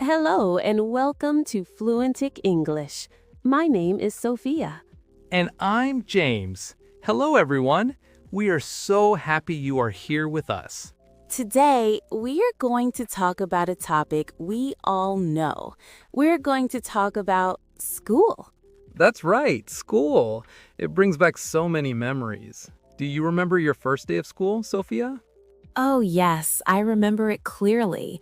Hello and welcome to Fluentic English. My name is Sophia. And I'm James. Hello, everyone. We are so happy you are here with us. Today, we are going to talk about a topic we all know. We're going to talk about school. That's right, school. It brings back so many memories. Do you remember your first day of school, Sophia? Oh, yes, I remember it clearly.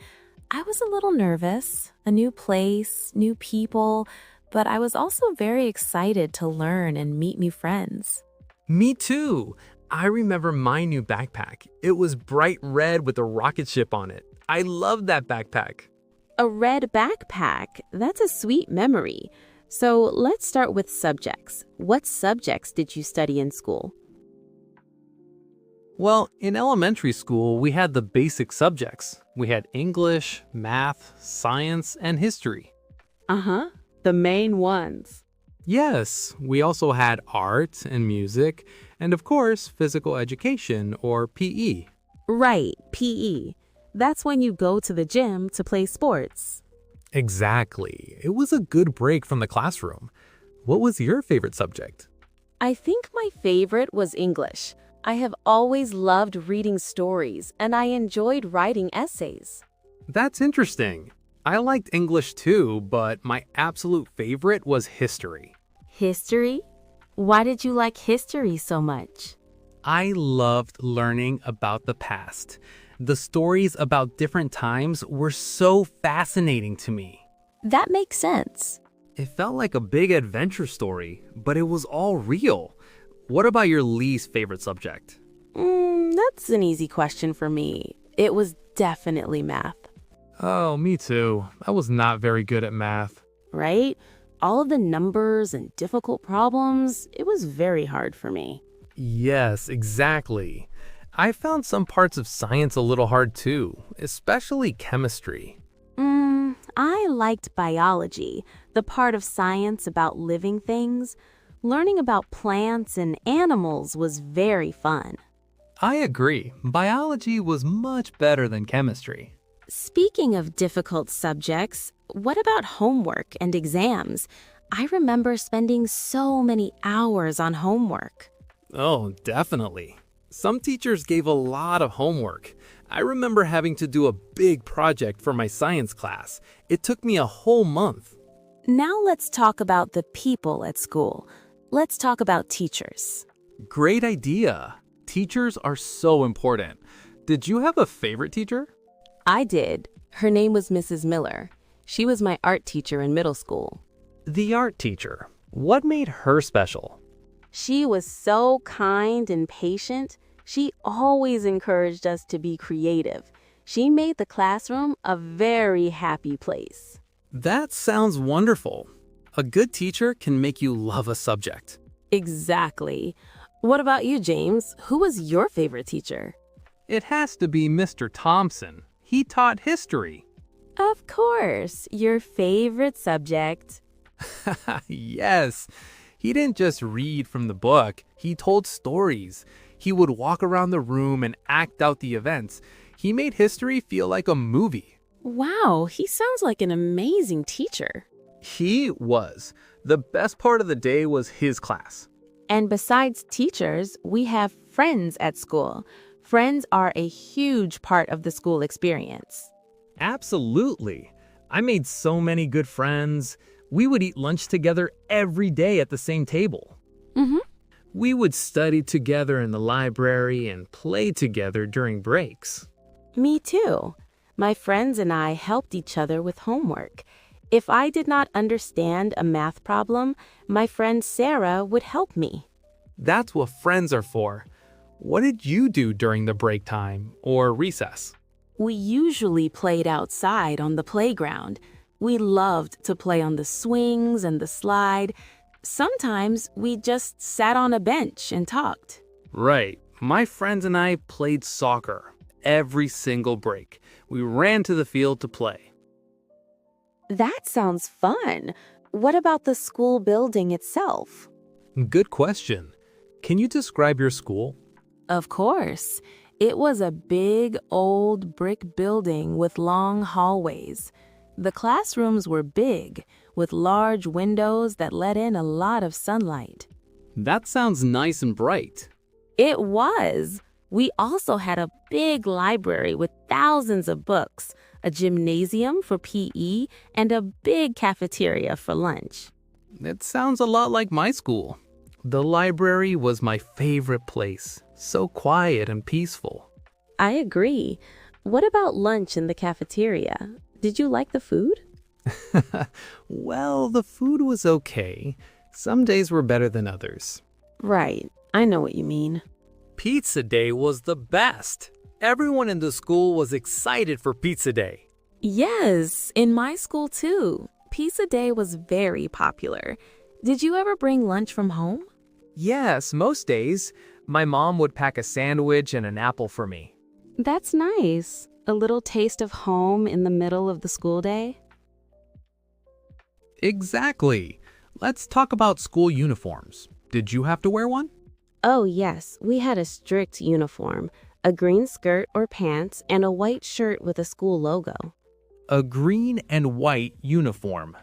I was a little nervous, a new place, new people, but I was also very excited to learn and meet new friends. Me too. I remember my new backpack. It was bright red with a rocket ship on it. I loved that backpack. A red backpack, that's a sweet memory. So let's start with subjects. What subjects did you study in school? Well, in elementary school, we had the basic subjects. We had English, math, science, and history. Uh-huh, the main ones. Yes, we also had art and music, and of course, physical education or PE. Right, PE. That's when you go to the gym to play sports. Exactly. It was a good break from the classroom. What was your favorite subject? I think my favorite was English. I have always loved reading stories, and I enjoyed writing essays. That's interesting. I liked English too, but my absolute favorite was history. History? Why did you like history so much? I loved learning about the past. The stories about different times were so fascinating to me. That makes sense. It felt like a big adventure story, but it was all real. What about your least favorite subject? That's an easy question for me. It was definitely math. Oh, me too. I was not very good at math. Right? All of the numbers and difficult problems, it was very hard for me. Yes, exactly. I found some parts of science a little hard too, especially chemistry. I liked biology, the part of science about living things. Learning about plants and animals was very fun. I agree. Biology was much better than chemistry. Speaking of difficult subjects, what about homework and exams? I remember spending so many hours on homework. Oh, definitely. Some teachers gave a lot of homework. I remember having to do a big project for my science class. It took me a whole month. Now let's talk about the people at school. Let's talk about teachers. Great idea. Teachers are so important. Did you have a favorite teacher? I did. Her name was Mrs. Miller. She was my art teacher in middle school. The art teacher. What made her special? She was so kind and patient. She always encouraged us to be creative. She made the classroom a very happy place. That sounds wonderful. A good teacher can make you love a subject. Exactly. What about you, James? Who was your favorite teacher? It has to be Mr. Thompson. He taught history. Of course, your favorite subject. Yes. He didn't just read from the book. He told stories. He would walk around the room and act out the events. He made history feel like a movie. Wow, he sounds like an amazing teacher. He was. The best part of the day was his class. And besides teachers, we have friends at school. Friends are a huge part of the school experience. Absolutely. I made so many good friends. We would eat lunch together every day at the same table. We would study together in the library and play together during breaks. Me too. My friends and I helped each other with homework. If I did not understand a math problem, my friend Sarah would help me. That's what friends are for. What did you do during the break time or recess? We usually played outside on the playground. We loved to play on the swings and the slide. Sometimes we just sat on a bench and talked. Right. My friends and I played soccer every single break. We ran to the field to play. That sounds fun. What about the school building itself? Good question. Can you describe your school? Of course. It was a big, old brick building with long hallways. The classrooms were big, with large windows that let in a lot of sunlight. That sounds nice and bright. It was. We also had a big library with thousands of books, a gymnasium for PE, and a big cafeteria for lunch. It sounds a lot like my school. The library was my favorite place, so quiet and peaceful. I agree. What about lunch in the cafeteria? Did you like the food? Well, the food was okay. Some days were better than others. Right. I know what you mean. Pizza Day was the best. Everyone in the school was excited for Pizza Day. Yes, in my school too. Pizza Day was very popular. Did you ever bring lunch from home? Yes, most days. My mom would pack a sandwich and an apple for me. That's nice. A little taste of home in the middle of the school day. Exactly. Let's talk about school uniforms. Did you have to wear one? Oh, yes. We had a strict uniform, a green skirt or pants, and a white shirt with a school logo. A green and white uniform.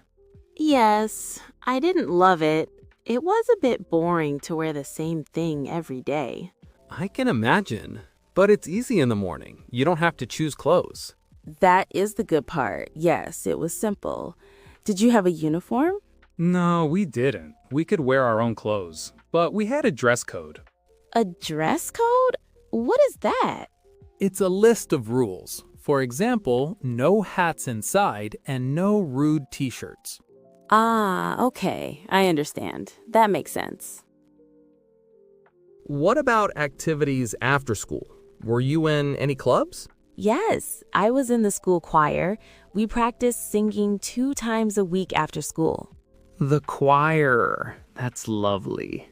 Yes, I didn't love it. It was a bit boring to wear the same thing every day. I can imagine. But it's easy in the morning. You don't have to choose clothes. That is the good part. Yes, it was simple. Did you have a uniform? No, we didn't. We could wear our own clothes, but we had a dress code. A dress code? What is that? It's a list of rules. For example, no hats inside and no rude t-shirts. Ah, okay. I understand. That makes sense. What about activities after school? Were you in any clubs? Yes, I was in the school choir. We practiced singing 2 times a week after school. The choir. That's lovely.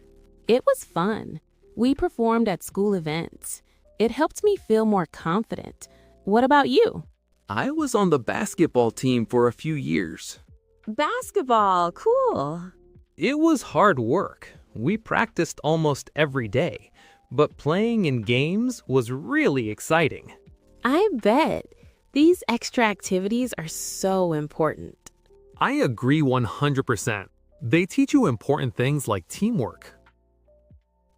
It was fun. We performed at school events. It helped me feel more confident. What about you? I was on the basketball team for a few years. Basketball, cool. It was hard work. We practiced almost every day, but playing in games was really exciting. I bet. These extra activities are so important. I agree 100%. They teach you important things like teamwork.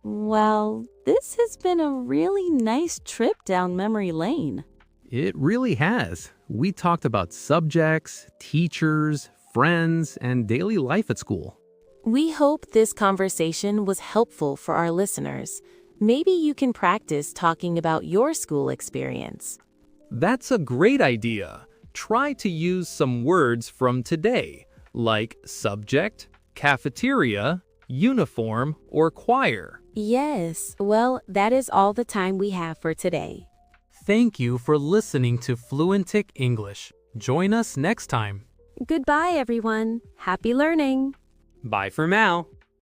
Well, this has been a really nice trip down memory lane. It really has. We talked about subjects, teachers, friends, and daily life at school. We hope this conversation was helpful for our listeners. Maybe you can practice talking about your school experience. That's a great idea. Try to use some words from today, like subject, cafeteria, uniform, or choir. Yes, well, that is all the time we have for today. Thank you for listening to Fluentic English. Join us next time. Goodbye, everyone. Happy learning. Bye for now.